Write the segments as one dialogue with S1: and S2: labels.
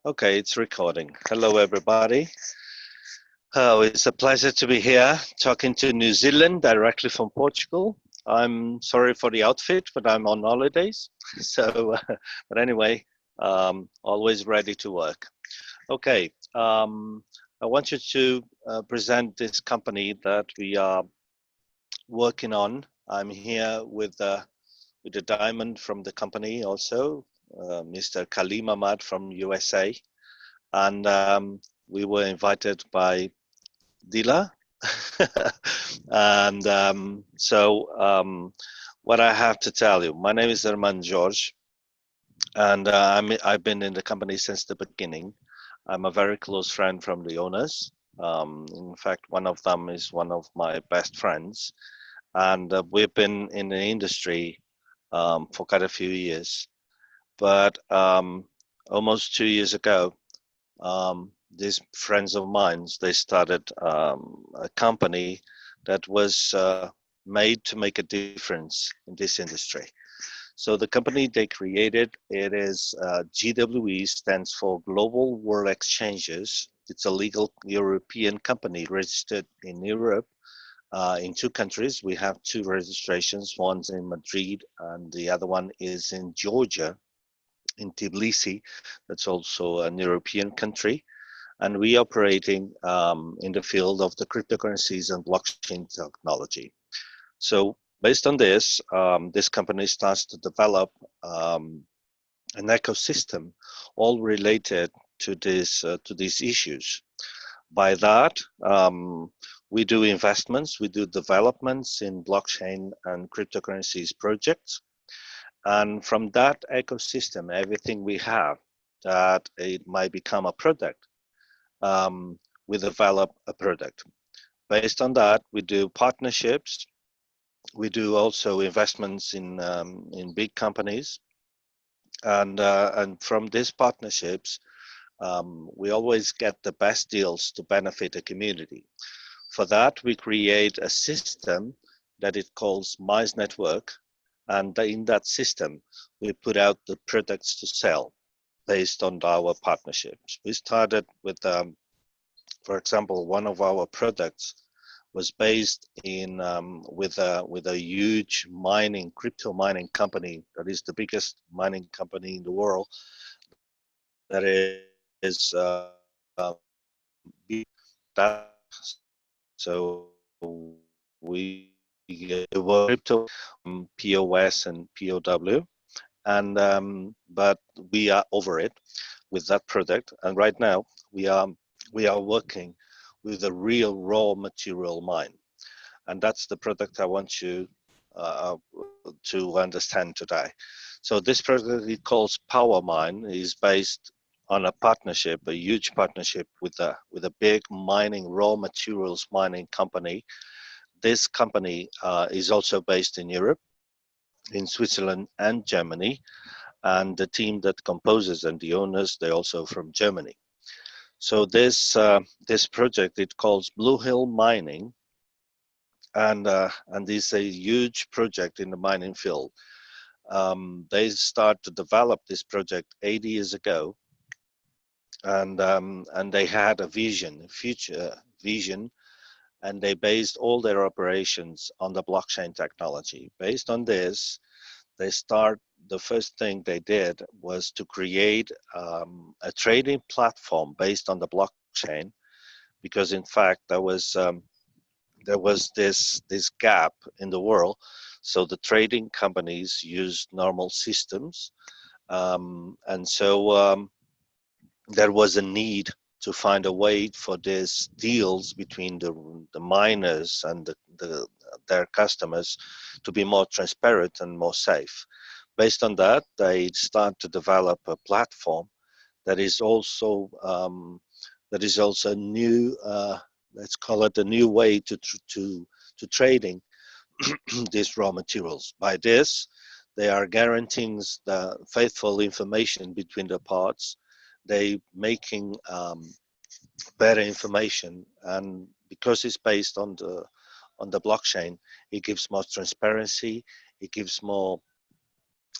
S1: Okay, it's recording. Hello, everybody. Oh, it's a pleasure to be here talking to New Zealand directly from Portugal. I'm sorry for the outfit, but I'm on holidays. So, but anyway, always ready to work. Okay, I want you to present this company that we are working on. I'm here with the diamond from the company also, Mr. Kalim Ahmad from USA. And we were invited by Dila. And what I have to tell you, my name is Armando Jorge, and I've been in the company since the beginning. I'm a very close friend from the owners. In fact, one of them is one of my best friends, and we've been in the industry for quite a few years. But almost 2 years ago, these friends of mine, they started a company that was made to make a difference in this industry. So the company they created, it is GWE, stands for Global World Exchanges. It's a legal European company registered in Europe. In two countries, we have two registrations. One's in Madrid, and the other one is in Georgia, in Tbilisi. That's also an European country, and we operating in the field of the cryptocurrencies and blockchain technology. So based on this, this company starts to develop an ecosystem all related to these issues. By that, we do investments, we do developments in blockchain and cryptocurrencies projects. And from that ecosystem, everything we have that it might become a product, we develop a product. Based on that, we do partnerships. We do also investments in big companies, and from these partnerships, we always get the best deals to benefit the community. For that, we create a system that it calls Mice Network, and in that system, we put out the products to sell based on our partnerships. We started with for example, one of our products was based in with a huge crypto mining company that is the biggest mining company in the world. That is that. So we were crypto POS and POW, and but we are over it with that product, and right now we are working with a real raw material mine, and that's the product I want you uh, to understand today. So this product it calls POWERMINE is based on a partnership, a huge partnership with a big mining raw materials mining company. This company is also based in Europe, in Switzerland and Germany, and the team that composes and the owners they're also from Germany. So this project it calls Blue Hill Mining, and this is a huge project in the mining field. They start to develop this project 8 years ago, and they had a vision, a future vision, and they based all their operations on the blockchain technology. Based on this, the first thing they did was to create a trading platform based on the blockchain, because in fact there was this gap in the world. So the trading companies used normal systems, and so there was a need to find a way for these deals between the miners and their customers to be more transparent and more safe. Based on that, they start to develop a platform that is also new. Let's call it a new way to trading these raw materials. By this, they are guaranteeing the faithful information between the parts. They making better information, and because it's based on the blockchain, it gives more transparency. It gives more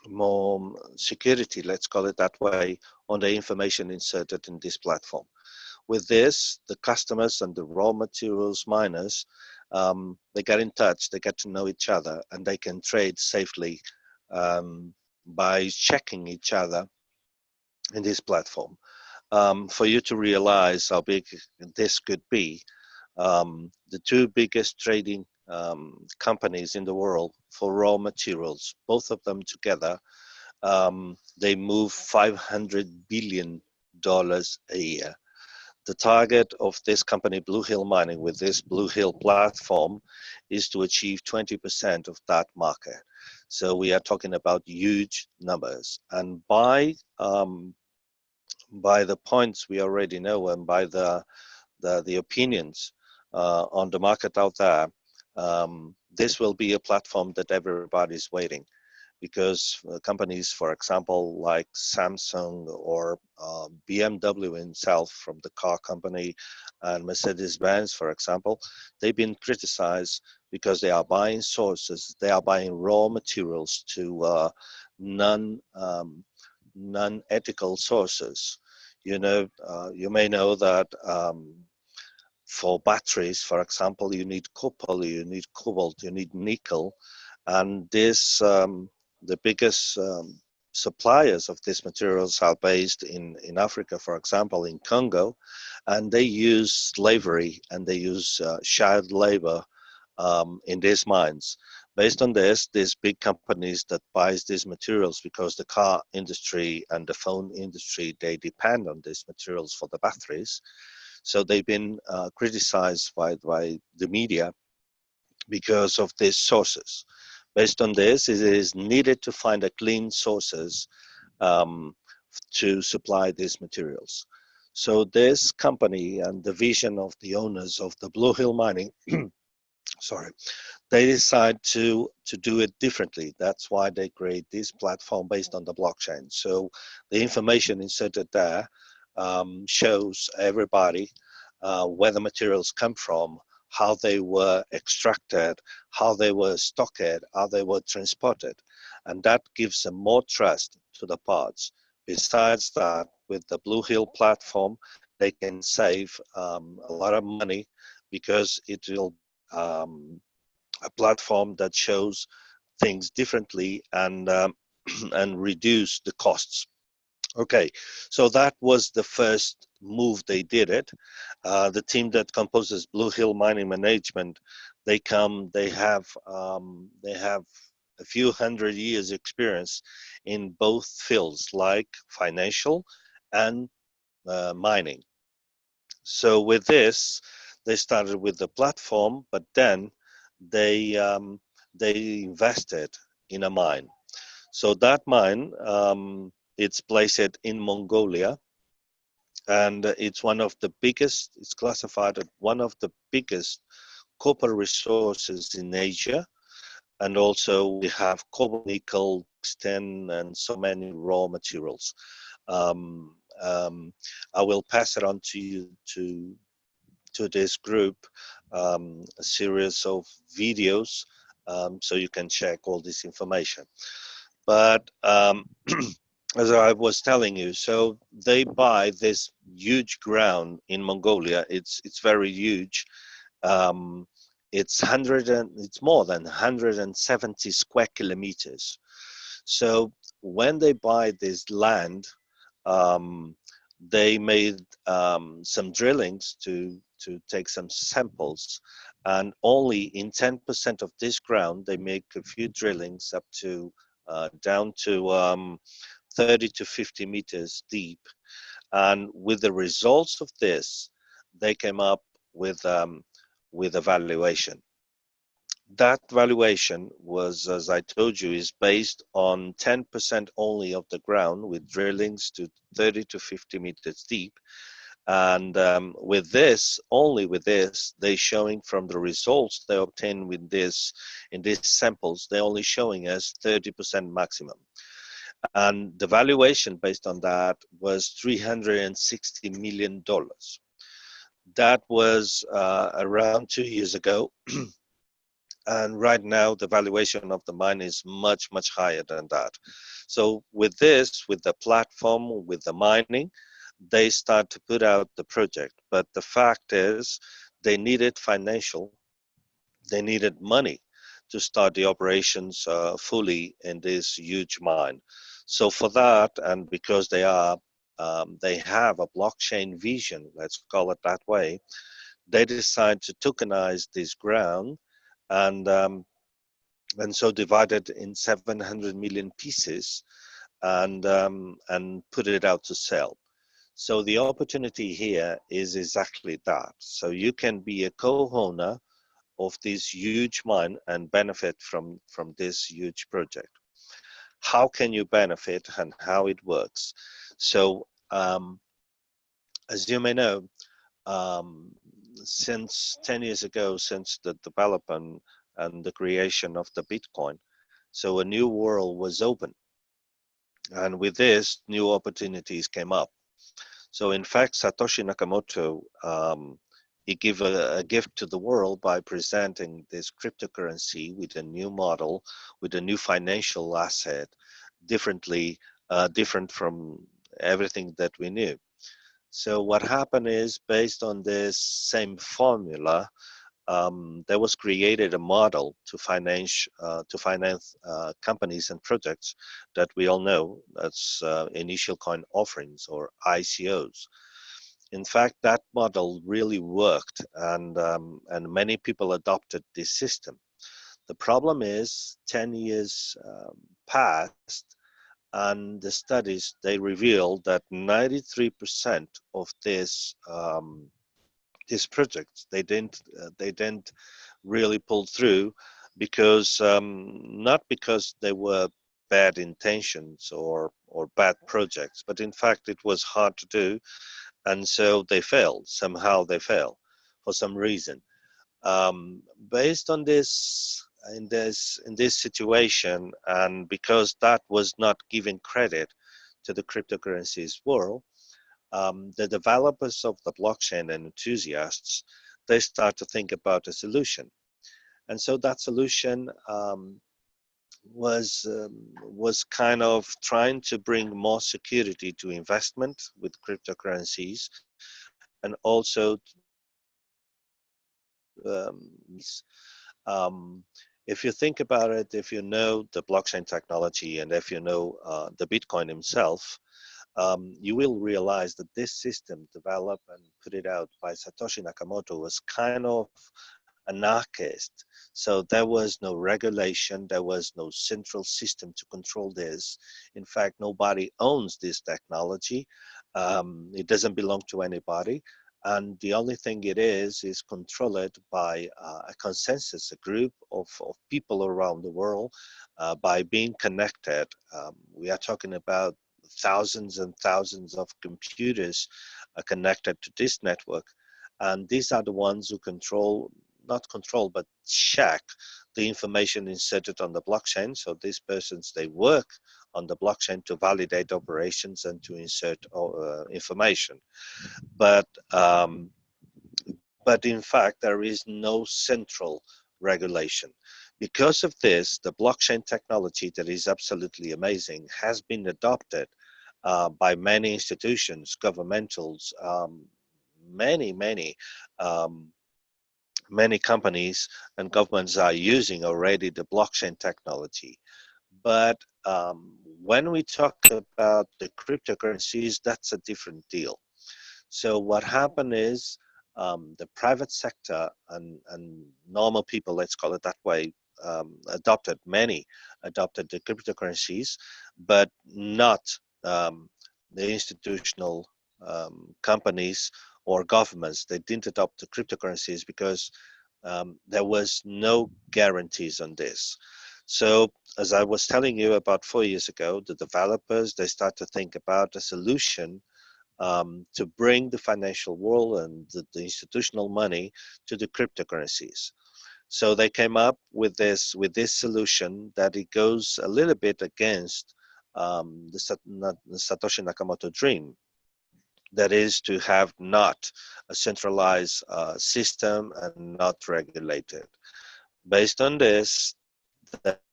S1: more security, let's call it that way, on the information inserted in this platform. With this, the customers and the raw materials miners, they get in touch, they get to know each other, and they can trade safely by checking each other in this platform. For you to realize how big this could be, the two biggest trading companies in the world for raw materials, both of them together, they move $500 billion a year. The target of this company, Blue Hill Mining, with this Blue Hill platform, is to achieve 20% of that market. So we are talking about huge numbers. And by the points we already know and by the opinions on the market out there, this will be a platform that everybody's waiting, because companies, for example, like Samsung or BMW itself from the car company and Mercedes-Benz, for example, they've been criticized because they are buying sources, they are buying raw materials to non non-ethical sources. You may know that for batteries, for example, you need copper, you need cobalt, you need nickel, and the biggest suppliers of these materials are based in Africa, for example, in Congo, and they use slavery and they use child labor in these mines. Based on this, these big companies that buys these materials, because the car industry and the phone industry, they depend on these materials for the batteries. So they've been criticized by the media because of these sources. Based on this, it is needed to find a clean sources um, to supply these materials. So this company and the vision of the owners of the Blue Hill Mining, sorry, they decide to do it differently. That's why they create this platform based on the blockchain. So the information inserted there shows everybody where the materials come from, how they were extracted, how they were stocked, how they were transported, and that gives them more trust to the parts. Besides that, with the Blue Hill platform, they can save a lot of money, because it will be a platform that shows things differently and and reduce the costs. Okay, so that was the first move they did it. The team that composes Blue Hill Mining Management, they have a few hundred years experience in both fields, like financial and mining. So with this, they started with the platform, but then they invested in a mine. So that mine, it's placed in Mongolia, and it's one of the biggest. It's classified as one of the biggest copper resources in Asia, and also we have cobalt, nickel, tungsten, and so many raw materials. Um, um, I will pass it on to you to this group a series of videos so you can check all this information. But as I was telling you, so they buy this huge ground in Mongolia. It's very huge. Um, it's more than 170 square kilometers. So when they buy this land, um, they made some drillings to take some samples, and only in 10% of this ground they make a few drillings up to down to 30 to 50 meters deep. And with the results of this, they came up with a valuation. That valuation was, as I told you, is based on 10% only of the ground, with drillings to 30 to 50 meters deep. And with this, only with this, they showing from the results they obtain with this, in these samples, they're only showing us 30% maximum. And the valuation based on that was $360 million. That was around 2 years ago. And right now, the valuation of the mine is much, much higher than that. So with this, with the platform, with the mining, they start to put out the project. But the fact is, they needed financial, they needed money to start the operations fully in this huge mine. So for that, and because they have a blockchain vision, let's call it that way, they decide to tokenize this ground and so divide it in 700 million pieces and put it out to sell. So the opportunity here is exactly that. So you can be a co-owner of this huge mine and benefit from this huge project. How can you benefit and how it works? So as you may know, um, since 10 years ago, since the development and the creation of the Bitcoin, so a new world was open. And with this, new opportunities came up. So in fact, Satoshi Nakamoto, he gave a gift to the world by presenting this cryptocurrency with a new model, with a new financial asset, different from everything that we knew. So what happened is, based on this same formula, there was created a model to finance companies and projects that we all know. That's initial coin offerings, or ICOs. In fact, that model really worked, and many people adopted this system. The problem is, 10 years passed, and the studies, they revealed that 93% of these projects, they didn't really pull through, because not because they were bad intentions or bad projects, but in fact it was hard to do, and so they failed. Somehow they failed for some reason. Based on this, in this situation, and because that was not giving credit to the cryptocurrencies world, the developers of the blockchain and enthusiasts, they start to think about a solution. And so that solution was kind of trying to bring more security to investment with cryptocurrencies, and also if you think about it, if you know the blockchain technology and if you know the Bitcoin himself, you will realize that this system developed and put it out by Satoshi Nakamoto was kind of anarchist. So there was no regulation, there was no central system to control this. In fact, nobody owns this technology. It doesn't belong to anybody. And the only thing it is controlled by a consensus, a group of people around the world by being connected. We are talking about thousands and thousands of computers connected to this network. And these are the ones who not control, but check the information inserted on the blockchain. So these persons, they work on the blockchain to validate operations and to insert information. But but in fact, there is no central regulation. Because of this, the blockchain technology, that is absolutely amazing, has been adopted by many institutions, governmentals, many um, many companies and governments are using already the blockchain technology. But when we talk about the cryptocurrencies, that's a different deal. So what happened is, the private sector and normal people, let's call it that way, many adopted the cryptocurrencies, but not um, the institutional companies or governments. They didn't adopt the cryptocurrencies because there was no guarantees on this. So as I was telling you, about 4 years ago, the developers, they start to think about a solution to bring the financial world and the institutional money to the cryptocurrencies. So they came up with this solution that it goes a little bit against the Satoshi Nakamoto dream. That is to have not a centralized system and not regulated. Based on this,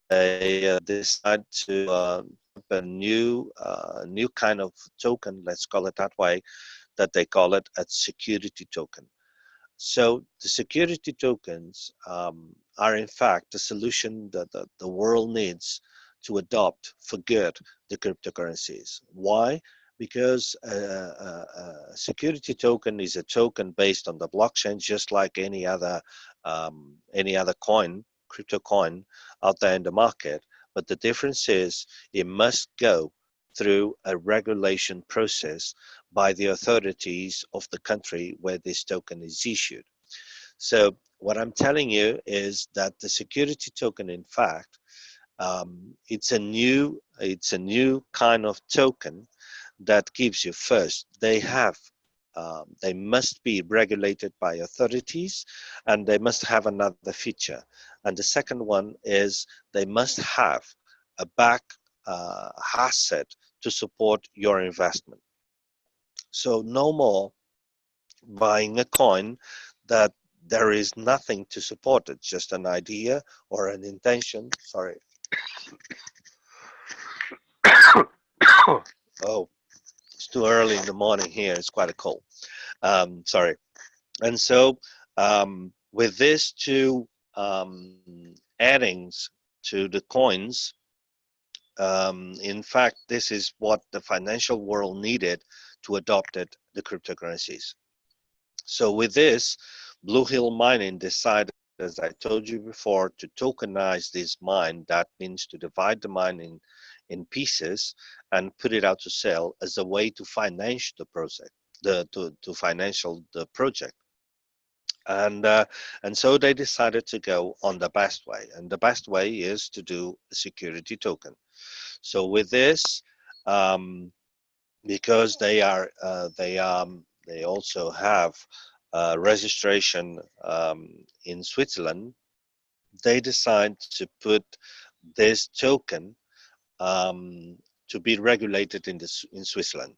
S1: they decide to develop a new kind of token, let's call it that way, that they call it a security token. So the security tokens are in fact the solution that the world needs to adopt for good the cryptocurrencies. Why? Because a security token is a token based on the blockchain, just like any other coin, crypto coin out there in the market. But the difference is it must go through a regulation process by the authorities of the country where this token is issued. So what I'm telling you is that the security token, in fact, it's a new kind of token that gives you first. They must be regulated by authorities, and they must have another feature. And the second one is they must have a back asset to support your investment. So no more buying a coin that there is nothing to support it, just an idea or an intention. Sorry. Oh, it's too early in the morning here. It's quite a cold. Sorry. And so with these two addings to the coins, in fact, this is what the financial world needed to adopt it, the cryptocurrencies. So with this, Blue Hill Mining decided, as I told you before, to tokenize this mine. That means to divide the mine in pieces and put it out to sell as a way to finance the project, to financial the project. And so they decided to go on the best way, and the best way is to do a security token. So with this, because they also have registration in Switzerland, they decide to put this token to be regulated in Switzerland.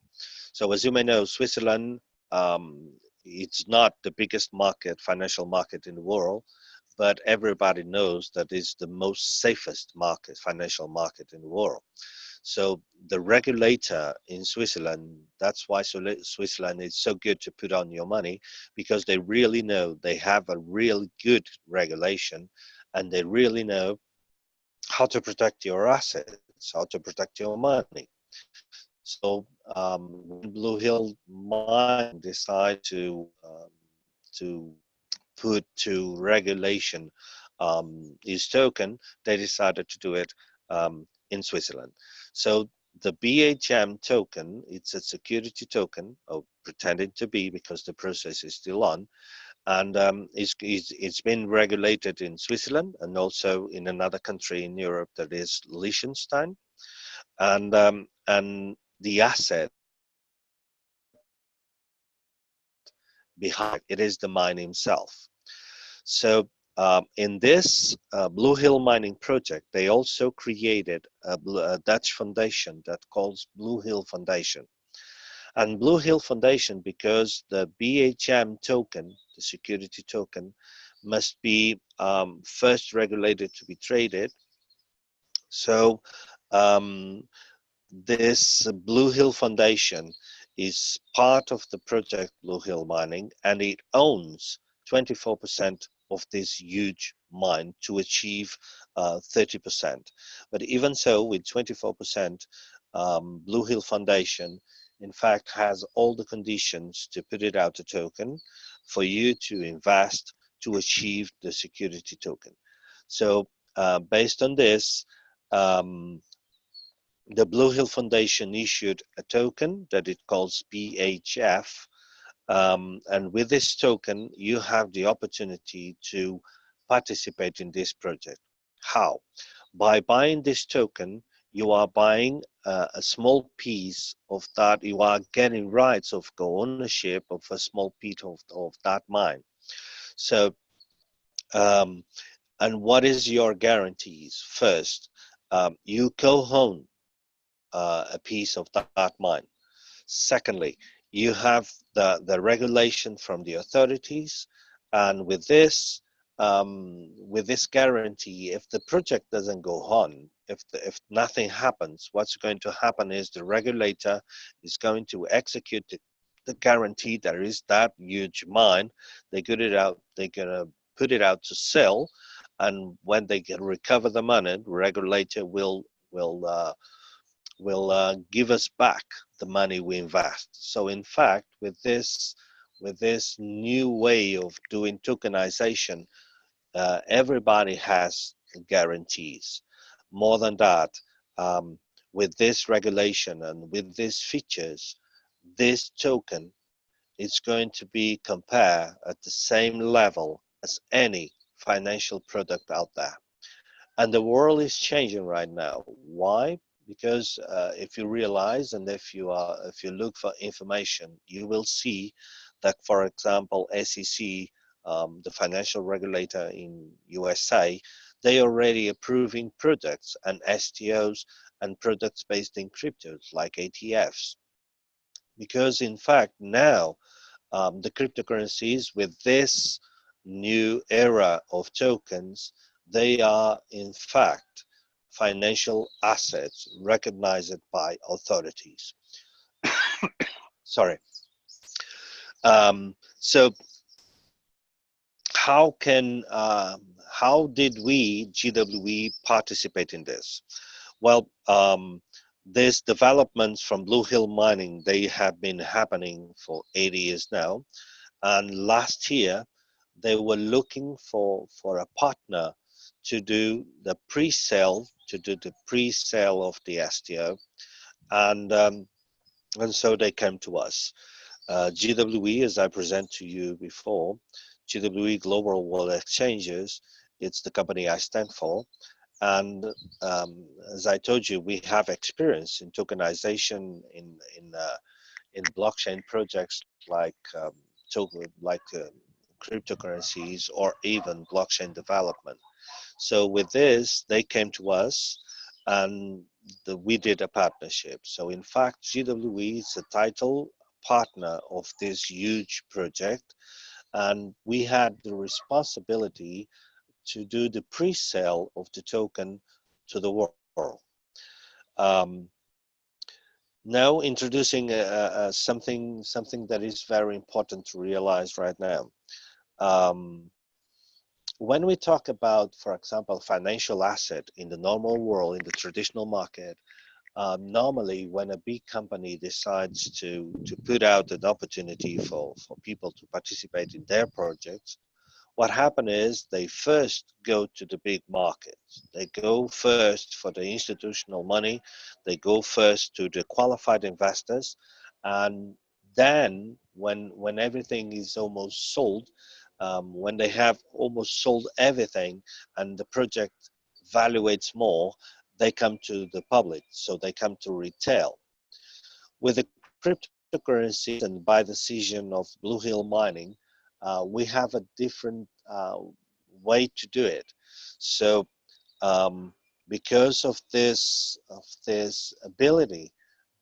S1: So as you may know, Switzerland, um, it's not the biggest market, financial market in the world, but everybody knows that it's the most safest market, financial market in the world. So the regulator in Switzerland, that's why Switzerland is so good to put on your money, because they really know they have a really good regulation, and they really know how to protect your assets, how to protect your money. So when Blue Hill Mining decided to put to regulation his token, they decided to do it in Switzerland. So the BHM token, it's a security token, or pretending to be, because the process is still on, and it's been regulated in Switzerland and also in another country in Europe, that is Liechtenstein, and the asset behind it is the mine himself. So in this Blue Hill Mining project, they also created a Dutch foundation that calls Blue Hill Foundation. And Blue Hill Foundation, because the BHM token, the security token, must be first regulated to be traded. So um, this Blue Hill Foundation is part of the project Blue Hill Mining, and it owns 24% of this huge mine to achieve 30%. But even so, with 24%, Blue Hill Foundation, in fact, has all the conditions to put it out a token for you to invest to achieve the security token. So, based on this, um, the Blue Hill Foundation issued a token that it calls BHF. And with this token, you have the opportunity to participate in this project. How? By buying this token, you are buying a small piece of that, you are getting rights of ownership of a small piece of that mine. So, um, and what is your guarantees? First, you co-own a piece of that mine. Secondly, you have the regulation from the authorities, and with this, with this guarantee, if the project doesn't go on, if nothing happens, what's going to happen is the regulator is going to execute the guarantee. There is that huge mine. They get it out. They're gonna put it out to sell, and when they can recover the money, the regulator will give us back the money we invest. So in fact, with this new way of doing tokenization, everybody has guarantees. More than that, um, with this regulation and with these features, this token is going to be compared at the same level as any financial product out there. And the world is changing right now. Why? Because if you realize, and if you look for information, you will see that, for example, SEC, the financial regulator in USA, they already approving products and STOs and products based in cryptos like ATFs. Because in fact now the cryptocurrencies with this new era of tokens, they are in fact financial assets recognized by authorities. Sorry. So how did we GWE participate in this? Well, these developments from Blue Hill Mining, they have been happening for 80 years now. And last year, they were looking for a partner to do the pre-sale, of the STO, and so they came to us. GWE, as I present to you before, GWE Global World Exchanges, it's the company I stand for, and as I told you, we have experience in tokenization in blockchain projects like cryptocurrencies or even blockchain development. So with this, they came to us and we did a partnership. So in fact, GWE is a title partner of this huge project, and we had the responsibility to do the pre-sale of the token to the world. Um, Now introducing something that is very important to realize right now. Um, when we talk about, for example, financial asset in the normal world, in the traditional market, normally when a big company decides to put out an opportunity for people to participate in their projects, what happens is they first go to the big markets. They go first for the institutional money. They go first to the qualified investors. And then when everything is almost sold, when they have almost sold everything and the project valuates more, they come to the public. So they come to retail. With the cryptocurrencies and by decision of Blue Hill Mining, we have a different way to do it. So um, because of this ability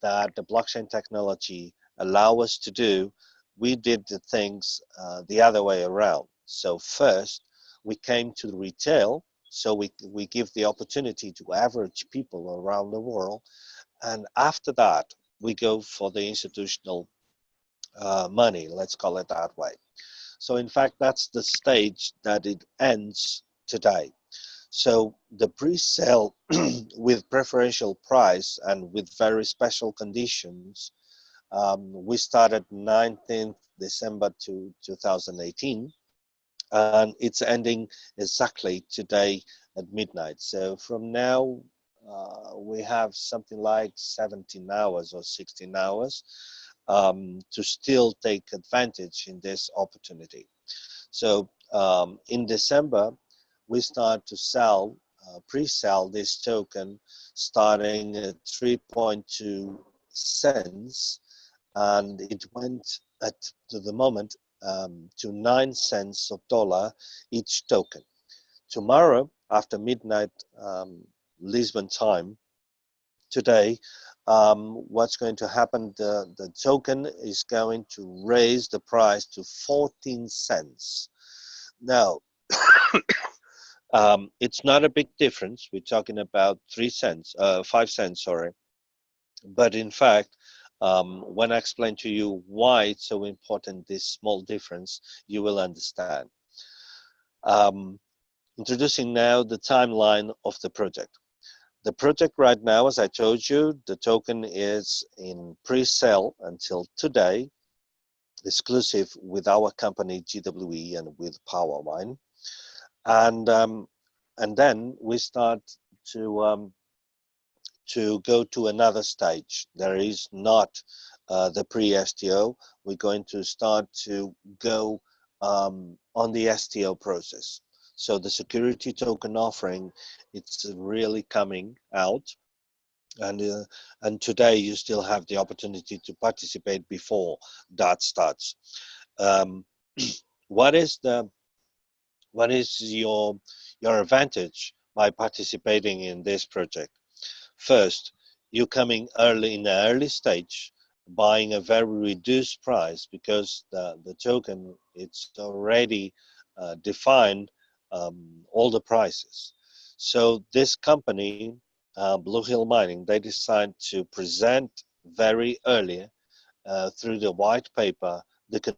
S1: that the blockchain technology allow us to do, we did the things the other way around. So first, we came to retail, so we give the opportunity to average people around the world, and after that, we go for the institutional money, let's call it that way. So in fact, that's the stage that it ends today. So the pre-sale with preferential price and with very special conditions, we started 19th December 2018, and it's ending exactly today at midnight. So from now, we have something like 17 hours or 16 hours to still take advantage in this opportunity. So in December, we start to sell, pre-sell this token starting at 3.2 cents, and it went at to the moment to 9 cents of dollar each token. Tomorrow, after midnight Lisbon time, today, what's going to happen, the token is going to raise the price to 14 cents. Now, It's not a big difference. We're talking about 3 cents, 5 cents, sorry. But in fact, when I explain to you why it's so important, this small difference, you will understand. Um, Introducing now the timeline of the project. The project right now, as I told you, the token is in pre-sale until today, exclusive with our company GWE and with PowerMine, and then we start to um, to go to another stage. There is not the pre-STO. We're going to start to go on the STO process. So the security token offering, it's really coming out, and today you still have the opportunity to participate before that starts. Um, what is the what is your advantage by participating in this project? First, you coming early in the early stage, buying a very reduced price because the token it's already defined all the prices. So this company, Blue Hill Mining, they decide to present very early through the white paper the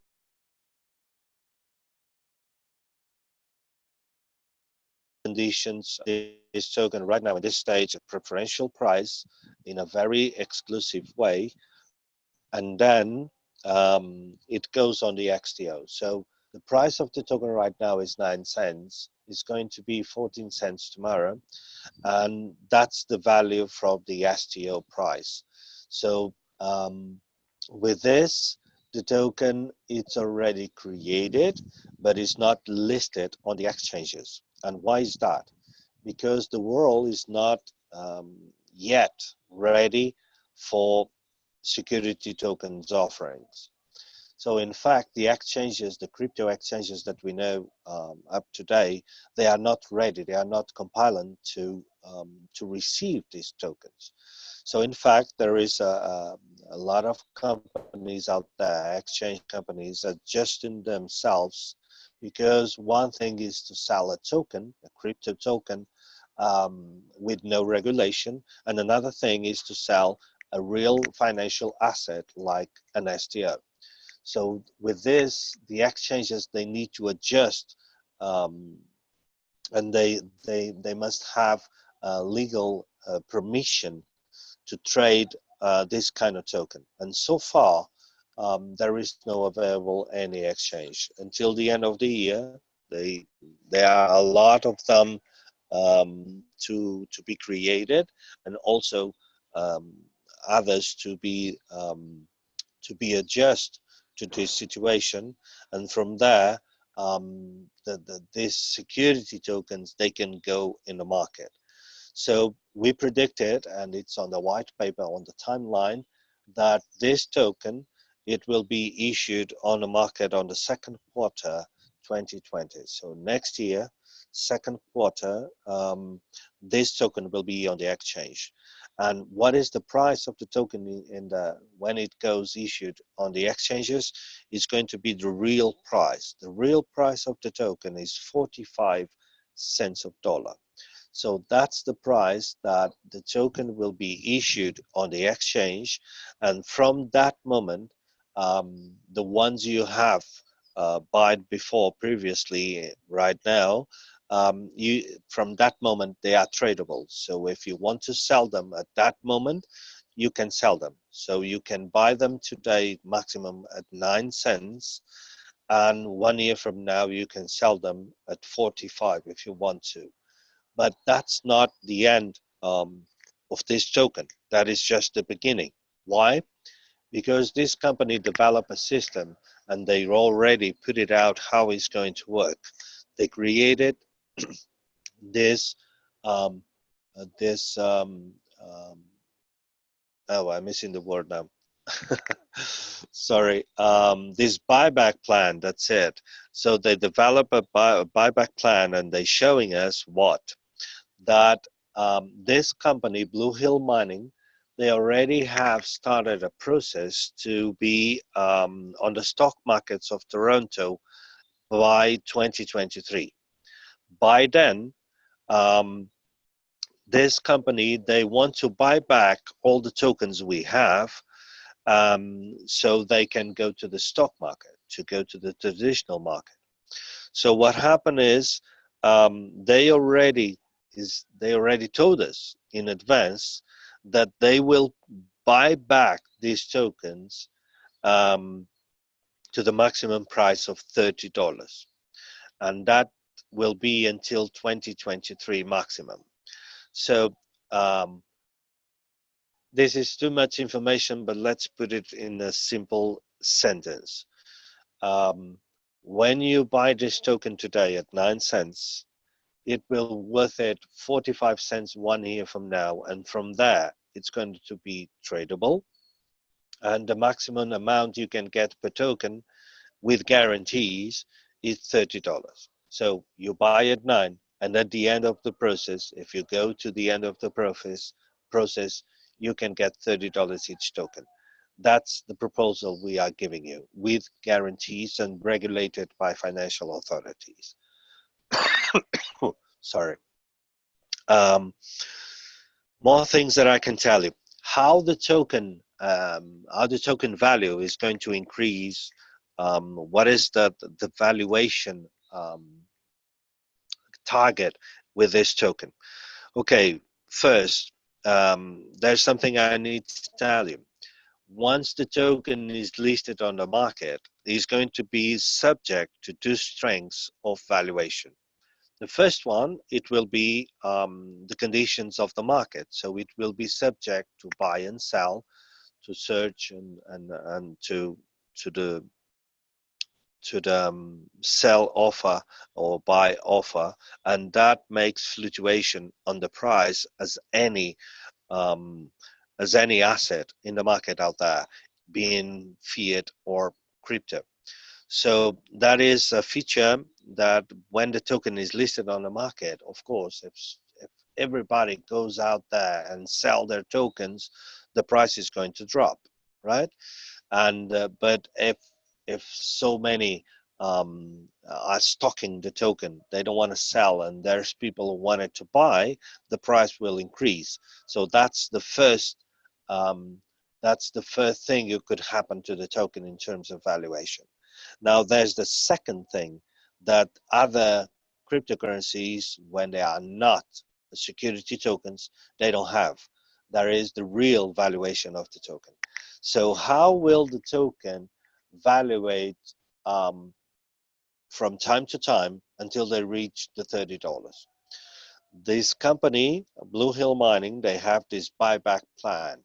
S1: conditions this token right now in this stage, a preferential price in a very exclusive way, and then it goes on the XTO. So the price of the token right now is 9 cents. It's going to be 14 cents tomorrow, and that's the value from the STO price. So with this, the token it's already created, but it's not listed on the exchanges. And why is that? Because the world is not yet ready for security tokens offerings. So in fact, the exchanges, the crypto exchanges that we know up today, they are not ready. They are not compliant to receive these tokens. So in fact, there is a lot of companies out there, exchange companies, adjusting themselves because one thing is to sell a token, a crypto token, with no regulation, and another thing is to sell a real financial asset like an STO. So with this, the exchanges they need to adjust, um, and they must have legal permission to trade this kind of token. And so far, there is no available any exchange until the end of the year. They there are a lot of them to be created, and also um, others to be adjust to this situation, and from there these security tokens they can go in the market. So we predicted, and it's on the white paper on the timeline, that this token it will be issued on the market on the second quarter 2020. So next year, second quarter, this token will be on the exchange. And what is the price of the token in the when it goes issued on the exchanges? Is going to be the real price. The real price of the token is 45 cents of dollar. So that's the price that the token will be issued on the exchange. And from that moment, the ones you have bought before previously, right now, from that moment they are tradable. So if you want to sell them at that moment, you can sell them. So you can buy them today maximum at 9 cents, and 1 year from now you can sell them at 45 if you want to. But that's not the end of this token. That is just the beginning. Why? Because this company developed a system and they already put it out how it's going to work. They created this, um, this, oh, I'm missing the word now. Sorry, this buyback plan, that's it. So they develop a buyback plan and they're showing us what? That this company, Blue Hill Mining, they already have started a process to be on the stock markets of Toronto by 2023. By then, um, this company, they want to buy back all the tokens we have, so they can go to the stock market, to go to the traditional market. So what happened is, they already told us in advance that they will buy back these tokens, um, to the maximum price of $30, and that will be until 2023 maximum. So um, this is too much information, but let's put it in a simple sentence. Um, when you buy this token today at 9 cents, it will worth it 45 cents 1 year from now, and from there it's going to be tradable, and the maximum amount you can get per token with guarantees is $30. So you buy at 9, and at the end of the process, if you go to the end of the process, you can get $30 each token. That's the proposal we are giving you, with guarantees and regulated by financial authorities. Sorry. Um, More things that I can tell you. How the token value is going to increase. What is the valuation target with this token? Okay, first, there's something I need to tell you. Once the token is listed on the market, it's going to be subject to two strengths of valuation. The first one, it will be the conditions of the market. So it will be subject to buy and sell, to search and to the sell offer or buy offer, and that makes fluctuation on the price um, as any asset in the market out there, being fiat or crypto. So that is a feature that when the token is listed on the market, of course, if everybody goes out there and sell their tokens, the price is going to drop, right? And but if so many are stocking the token, they don't want to sell, and there's people who wanted to buy, the price will increase. So um, that's the first thing that could happen to the token in terms of valuation. Now, there's the second thing that other cryptocurrencies, when they are not security tokens, they don't have. There is the real valuation of the token. So how will the token valuate um, from time to time until they reach the $30? This company, Blue Hill Mining, they have this buyback plan.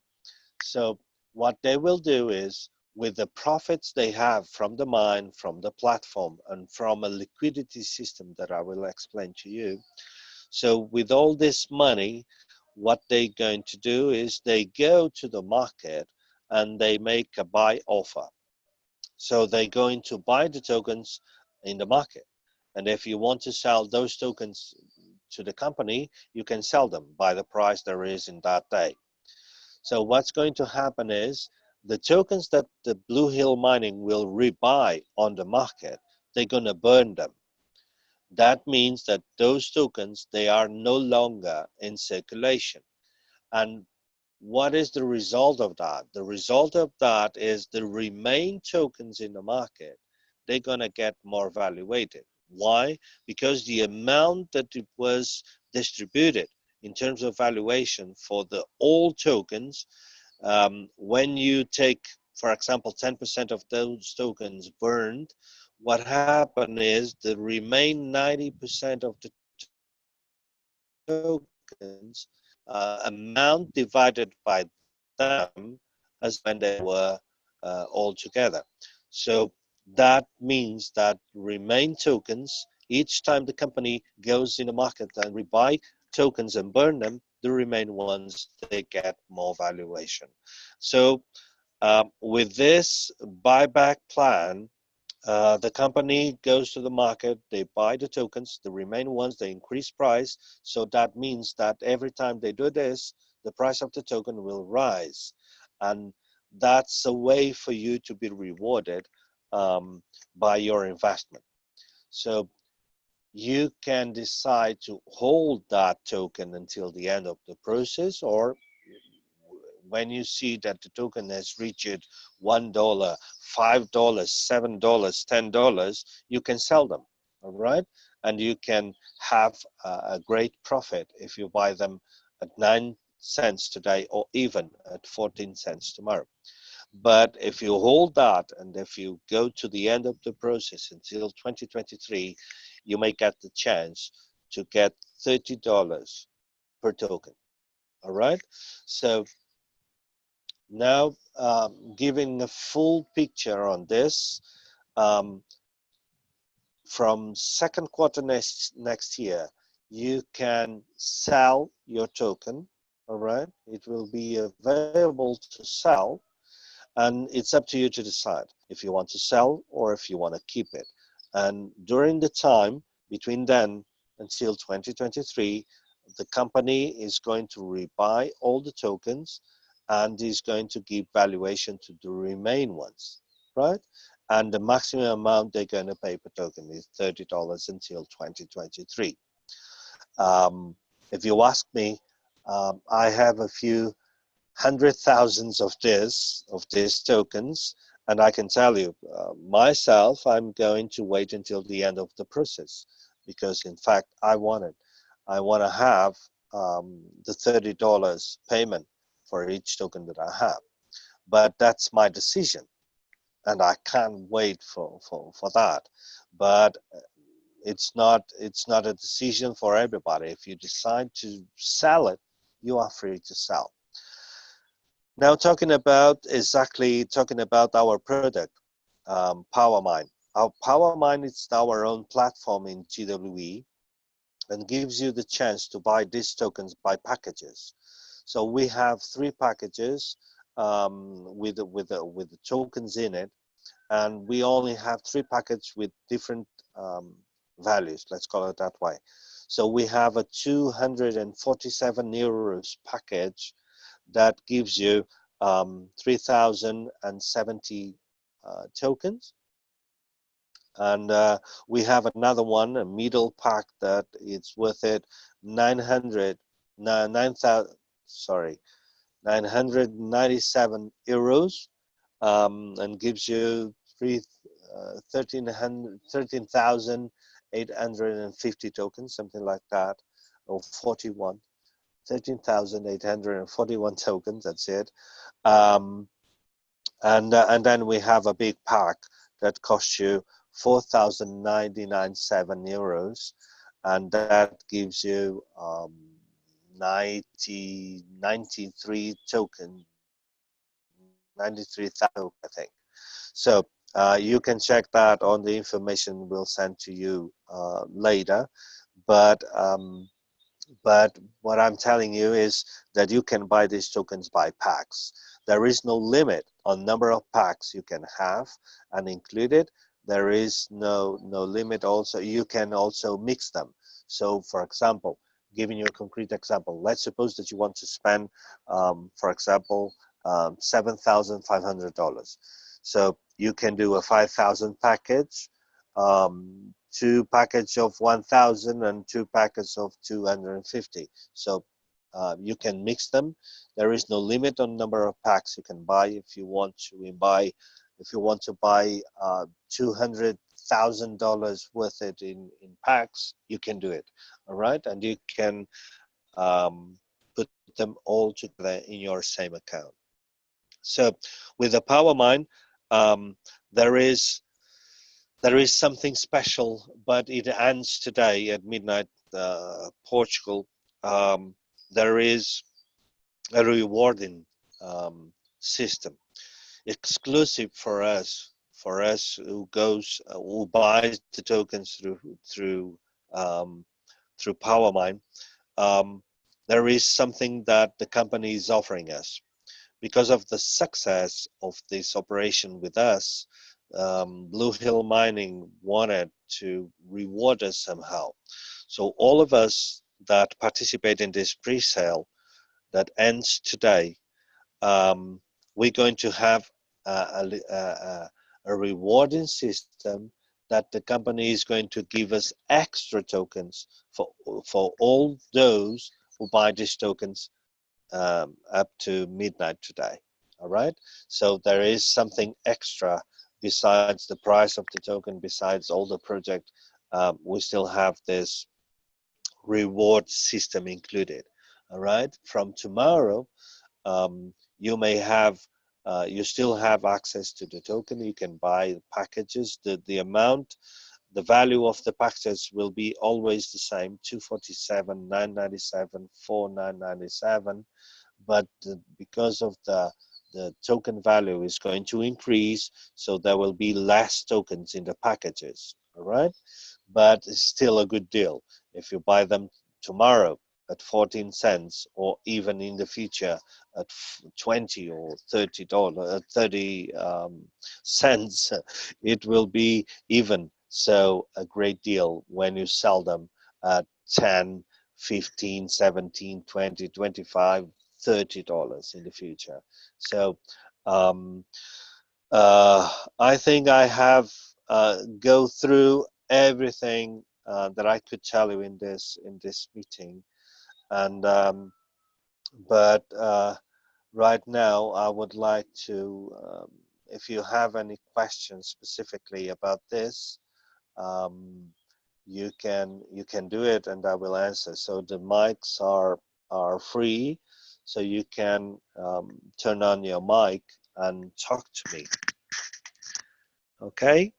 S1: So what they will do is, with the profits they have from the mine, from the platform, and from a liquidity system that I will explain to you. So with all this money, what they're going to do is they go to the market and they make a buy offer. So they're going to buy the tokens in the market. And if you want to sell those tokens to the company, you can sell them by the price there is in that day. So what's going to happen is, the tokens that the Blue Hill Mining will rebuy on the market, they're going to burn them. That means that those tokens, they are no longer in circulation. And what is the result of that? The result of that is the remain tokens in the market, they're going to get more valuated. Why? Because the amount that it was distributed in terms of valuation for the old tokens, when you take, for example, 10% of those tokens burned, what happened is the remain 90% of the tokens, amount divided by them as when they were all together. So that means that remain tokens, each time the company goes in the market and rebuy tokens and burn them, the remain ones, they get more valuation. So with this buyback plan, the company goes to the market, they buy the tokens, the remaining ones, they increase price. So that means that every time they do this, the price of the token will rise. And that's a way for you to be rewarded by your investment. So you can decide to hold that token until the end of the process, or when you see that the token has reached $1, $5, $7, $10, you can sell them, all right? And you can have a great profit if you buy them at 9 cents today, or even at 14 cents tomorrow. But if you hold that, and if you go to the end of the process until 2023, you may get the chance to get $30 per token, all right? So now, giving a full picture on this, um, from second quarter next year, you can sell your token, all right? It will be available to sell, and it's up to you to decide if you want to sell or if you want to keep it. And during the time between then until 2023, the company is going to rebuy all the tokens and is going to give valuation to the remain ones, right? And the maximum amount they're going to pay per token is $30 until 2023. If you ask me, I have a few hundred thousands of these tokens, and I can tell you, myself, I'm going to wait until the end of the process, because in fact I want to have the $30 payment for each token that I have. But that's my decision, and I can't wait for that. But it's not a decision for everybody. If you decide to sell it, you are free to sell. Now, talking about our product, POWERMINE. Our POWERMINE is our own platform in GWE, and gives you the chance to buy these tokens by packages. So we have 3 packages with the tokens in it, and we only have 3 packages with different values. Let's call it that way. So we have a 247 euros package that gives you 3,070 tokens, and we have another one, a middle pack, that it's worth it 997 euros, and gives you 13,850 tokens, something like that, or 13,841 tokens, that's it. And then we have a big pack that costs you 4,099 euros, and that gives you 93 tokens, 93,000, I think. So you can check that on the information we'll send to you later. But what I'm telling you is that you can buy these tokens by packs. There is no limit on number of packs you can have and included. There is no limit also. You can also mix them. So for example, giving you a concrete example, let's suppose that you want to spend, for example, $7,500. So you can do a 5,000 package, 2 package of 1,000 and 2 packets of 250. So you can mix them. There is no limit on number of packs you can buy. If you want to buy $200,000 worth it in packs, you can do it. All right, and you can put them all together in your same account. So with the POWERMINE, there is something special, but it ends today at midnight, Portugal. There is a rewarding system, exclusive for us who buys the tokens through POWERMINE. There is something that the company is offering us. Because of the success of this operation with us, Blue Hill Mining wanted to reward us somehow. So all of us that participate in this pre-sale that ends today, we're going to have a rewarding system that the company is going to give us extra tokens for all those who buy these tokens up to midnight today. All right, so there is something extra besides the price of the token, besides all the project. We still have this reward system included. All right, from tomorrow, you may have you still have access to the token. You can buy packages. The amount, the value of the packages will be always the same: 247, 997, 4997. But because of the token value is going to increase, so there will be less tokens in the packages. All right, but it's still a good deal if you buy them tomorrow at 14 cents, or even in the future at 20 or $30, 30 cents. It will be even so a great deal when you sell them at 10, 15, 17, 20, 25, $30 in the future. So I think I have go through everything that I could tell you in this meeting, and but right now I would like to, if you have any questions specifically about this, um, you can do it, and I will answer. So the mics are free, so you can turn on your mic and talk to me. Okay.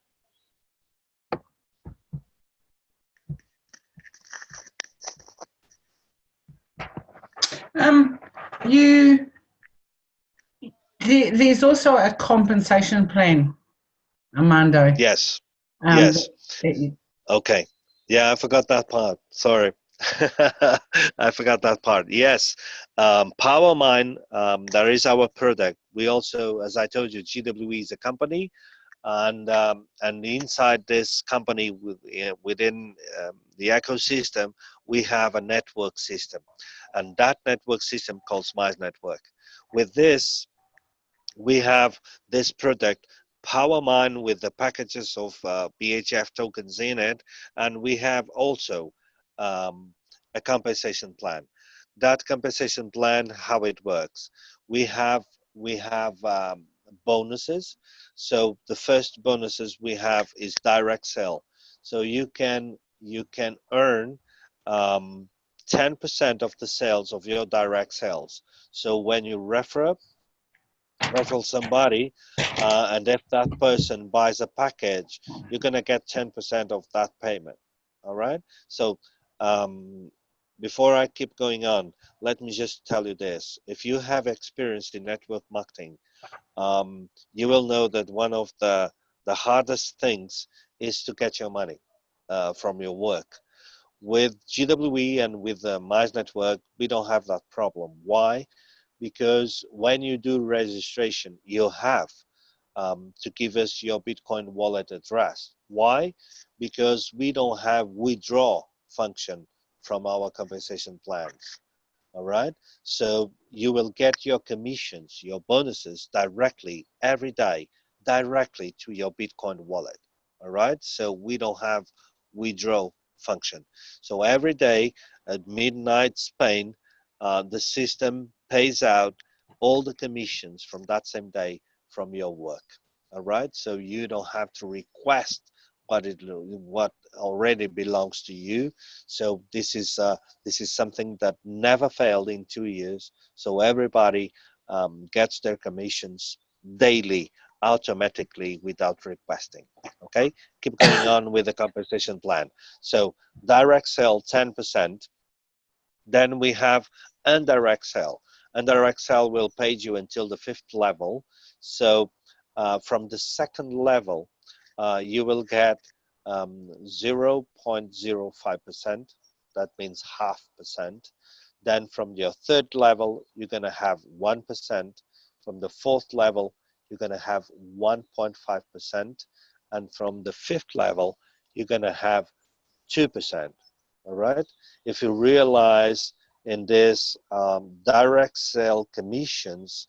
S2: There's also a compensation plan, Armando.
S1: Yes. Yes. Okay. Yeah, I forgot that part. Sorry. I forgot that part. Yes. PowerMine, that is our product. We also, as I told you, GWE is a company, and inside this company, within the ecosystem, we have a network system, and that network system called Smiles Network. With this, we have this product PowerMine with the packages of BHF tokens in it, and we have also a compensation plan. That compensation plan, how it works, we have bonuses. So the first bonuses we have is direct sale. So you can earn 10% of the sales of your direct sales. So when you refer somebody, and if that person buys a package, you're going to get 10% of that payment. All right. So before I keep going on, let me just tell you this: if you have experience in network marketing, you will know that one of the hardest things is to get your money from your work. With GWE and with the Mice Network, we don't have that problem. Why? Because when you do registration, you have to give us your Bitcoin wallet address. Why? Because we don't have withdraw function from our compensation plans. All right. So you will get your commissions, your bonuses directly every day, directly to your Bitcoin wallet. All right. So we don't have withdraw function. So every day at midnight Spain, the system pays out all the commissions from that same day from your work. All right. So you don't have to request what already belongs to you. So this is something that never failed in 2 years. So everybody gets their commissions daily, automatically, without requesting. Okay, keep going on with the compensation plan. So direct sale 10%. Then we have indirect sale. Indirect sale will pay you until the 5th level. So from the 2nd level, you will get 0.05%. That means half percent. Then from your 3rd level, you're going to have 1%. From the 4th level, you're going to have 1.5%. And from the 5th level, you're going to have 2%. All right. If you realize in this direct sale commissions,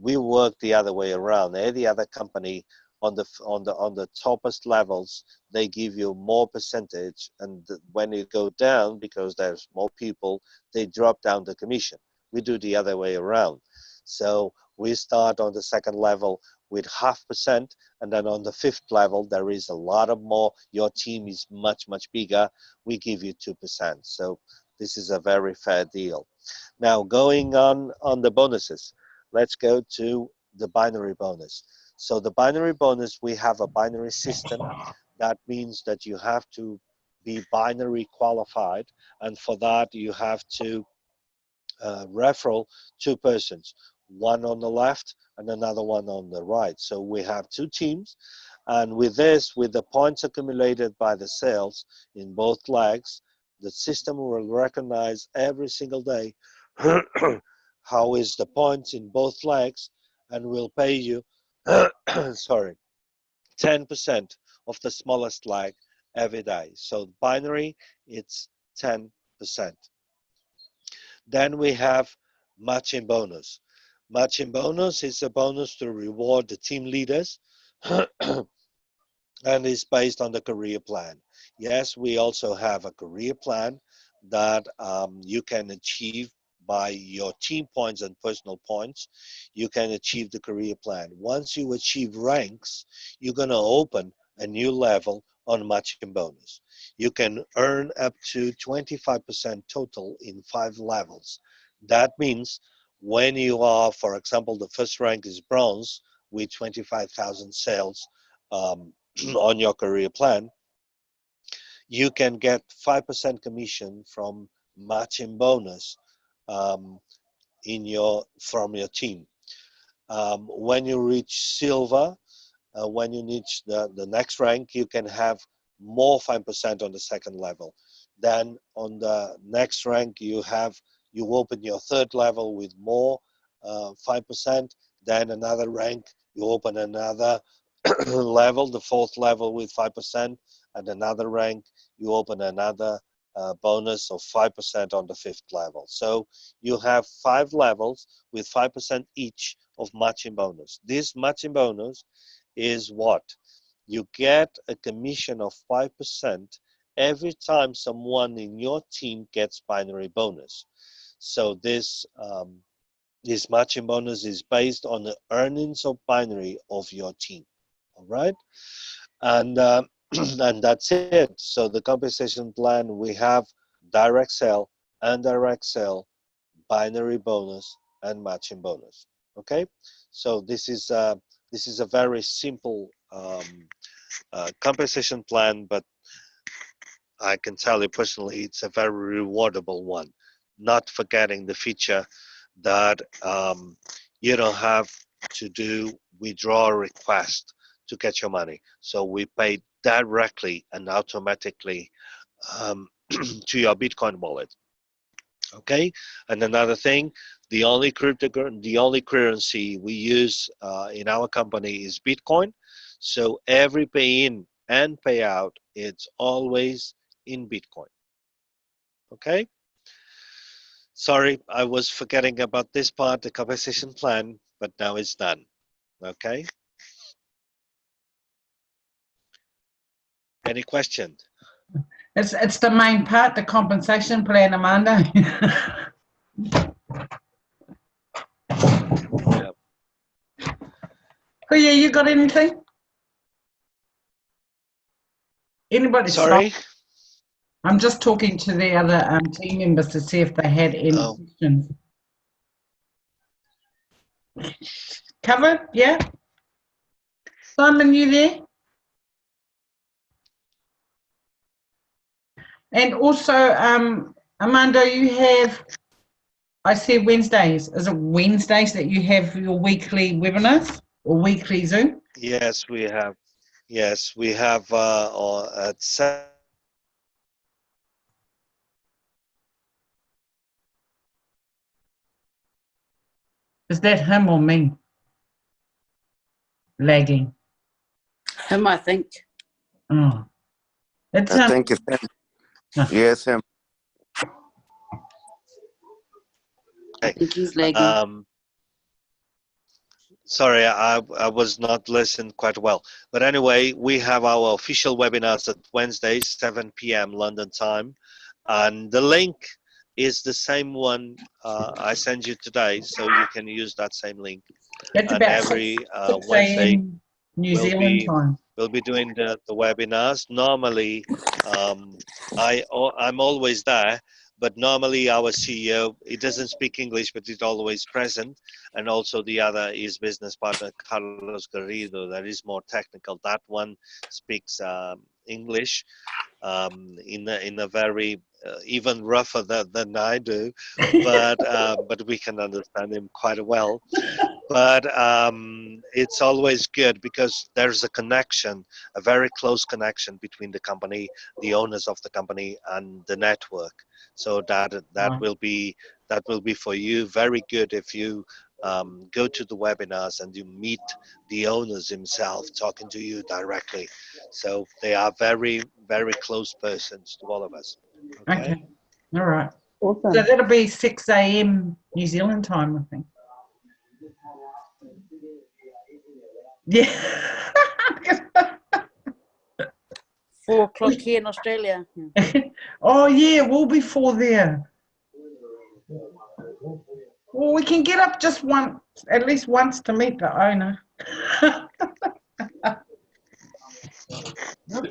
S1: we work the other way around. Any other company on the toppest levels, they give you more percentage, and when you go down, because there's more people, they drop down the commission. We do the other way around. So we start on the second level with 0.5%, and then on the fifth level there is a lot of more. Your team is much bigger, we give you 2%. So this is a very fair deal. Now, going on the bonuses, let's go to the binary bonus. So the binary bonus, we have a binary system. That means that you have to be binary qualified, and for that you have to referral 2 persons, one on the left and another one on the right. So we have 2 teams, and with this, with the points accumulated by the sales in both legs, the system will recognize every single day how is the points in both legs, and will pay you sorry, 10% of the smallest leg every day. So binary, it's 10%. Then we have matching bonus. Matching bonus is a bonus to reward the team leaders and is based on the career plan. Yes, we also have a career plan that you can achieve by your team points and personal points. You can achieve the career plan. Once you achieve ranks, you're going to open a new level on matching bonus. You can earn up to 25% total in 5 levels. That means when you are, for example, the first rank is bronze with 25,000 sales, on your career plan, you can get 5% commission from matching bonus from your team. When you reach silver, when you reach the next rank, you can have more 5% on the second level. Then on the next rank, you open your third level with more 5%. Then another rank, you open another level, the fourth level with 5%, and another rank, you open another bonus of 5% on the fifth level. So you have 5 levels with 5% each of matching bonus. This matching bonus is what? You get a commission of 5% every time someone in your team gets binary bonus. So this matching bonus is based on the earnings of binary of your team. All right, and and that's it. So the compensation plan, we have direct sale, indirect sale, binary bonus, and matching bonus. Okay, so this is a very simple compensation plan, but I can tell you personally, it's a very rewardable one. Not forgetting the feature that you don't have to do withdraw request to get your money. So we pay directly and automatically to your Bitcoin wallet. Okay, and another thing, the only currency we use in our company is Bitcoin. So every pay in and payout, it's always in Bitcoin. Okay. Sorry, I was forgetting about this part, the compensation plan, but now it's done. Okay. Any question?
S2: It's the main part, the compensation plan, Armando.
S1: Yeah.
S2: Oh yeah, you got anything? Anybody?
S1: Sorry?
S2: I'm just talking to the other team members to see if they had any questions. Covered? Yeah. Simon, you there? And also, Armando, you have, I see Wednesdays. Is it Wednesdays that you have your weekly webinars or weekly Zoom?
S1: Yes, we have. Yes, we have at 7.
S2: Is that him or me? Lagging.
S3: Him, I think.
S2: Oh. It's
S4: I think it's him. Yes, him.
S3: I think he's lagging.
S1: Sorry, I was not listening quite well. But anyway, we have our official webinars at Wednesdays, 7 p.m. London time. And the link is the same one I sent you today, so you can use that same link.
S2: That's
S1: And
S2: about
S1: every
S2: 6
S1: Wednesday,
S2: a.m. New
S1: we'll
S2: Zealand time.
S1: be doing the webinars. Normally, I'm always there, but normally our CEO, he doesn't speak English, but he's always present. And also the other is business partner, Carlos Garrido, that is more technical. That one speaks English in a very even rougher than I do, but we can understand him quite well. But it's always good because there's a connection, a very close connection between the company, the owners of the company, and the network. So that
S2: Right.
S1: will be for you very good if you go to the webinars and you meet the owners himself talking to you directly. So they are very, very close persons to all of us. Okay.
S2: Okay. All right.
S5: Awesome.
S2: So that'll be 6 a.m. New Zealand time, I think. Yeah.
S3: 4 o'clock here in Australia.
S2: Oh, yeah, we'll be 4 there. Well, we can get up just once, at least once to meet the owner.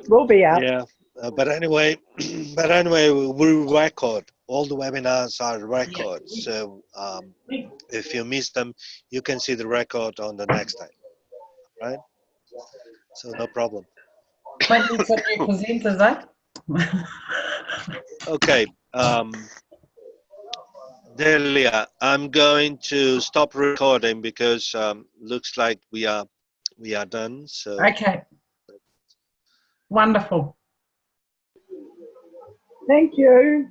S5: We'll be out.
S1: Yeah, but anyway, we record all the webinars are records. So if you miss them, you can see the record on the next time, right? So no problem.
S2: Maybe some new presenters, eh?
S1: Okay, Delia, I'm going to stop recording because looks like we are done. So
S2: Okay. Wonderful.
S5: Thank you.